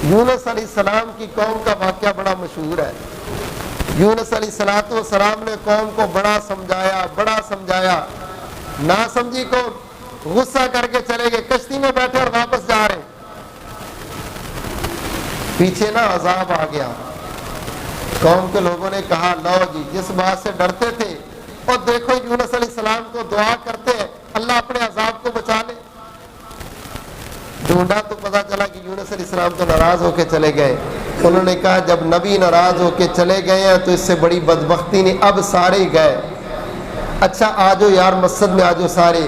یونس علیہ السلام کی قوم کا واقعہ بڑا مشہور ہے. یونس علیہ السلام نے قوم کو بڑا سمجھایا, نہ سمجھی کو غصہ کر کے چلے گئے, کشتی میں بیٹھے اور واپس جا رہے. پیچھے نا عذاب آ گیا. قوم کے لوگوں نے کہا لو جی, جس بات سے ڈرتے تھے اور دیکھو یونس علیہ السلام کو دعا کرتے ہیں اللہ اپنے عذاب کو بچا لے. ڈھونڈا تو پتا چلا کہ یونس علیہ السلام تو ناراض ہو کے چلے گئے. انہوں نے کہا جب نبی ناراض ہو کے چلے گئے ہیں تو اس سے بڑی بدبختی نہیں, اب سارے ہی گئے. اچھا آجو یار مسجد میں آجو سارے.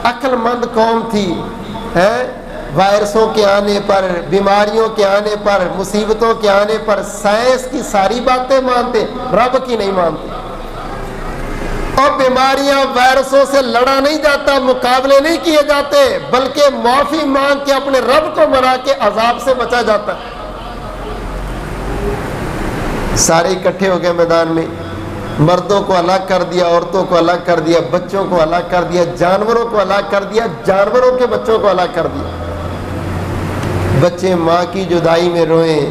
عقل مند قوم تھی, وائرسوں کے آنے پر, بیماریوں کے آنے پر, مصیبتوں کے آنے پر سائنس کی ساری باتیں مانتے, رب کی نہیں مانتے. اور بیماریاں وائرسوں سے لڑا نہیں جاتا, مقابلے نہیں کیے جاتے, بلکہ معافی مانگ کے اپنے رب کو منا کے عذاب سے بچا جاتا. سارے اکٹھے ہو گئے میدان میں, مردوں کو الگ کر دیا, عورتوں کو الگ کر دیا, بچوں کو الگ کر دیا, جانوروں کو الگ کر دیا, جانوروں کے بچوں کو الگ کر دیا. بچے ماں کی جدائی میں روئیں,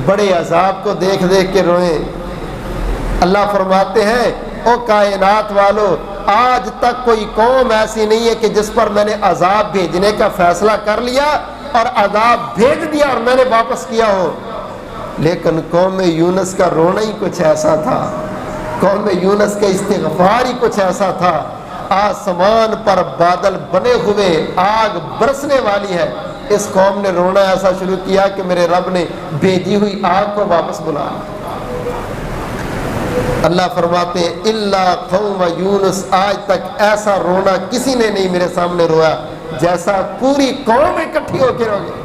بڑے عذاب کو دیکھ دیکھ کے روئیں. اللہ فرماتے ہیں او کائنات والو, آج تک کوئی قوم ایسی نہیں ہے کہ جس پر میں نے عذاب بھیجنے کا فیصلہ کر لیا اور عذاب بھیج دیا اور میں نے واپس کیا ہو. لیکن قوم یونس کا رونا ہی کچھ ایسا تھا, قوم یونس کا استغفار ہی کچھ ایسا تھا. آسمان پر بادل بنے ہوئے آگ برسنے والی ہے, اس قوم نے رونا ایسا شروع کیا کہ میرے رب نے بھیجی ہوئی آگ کو واپس بلا. اللہ فرماتے ہیں الا قوم یونس, آج تک ایسا رونا کسی نے نہیں میرے سامنے رویا جیسا پوری قوم اکٹھی ہو کے رو گئی.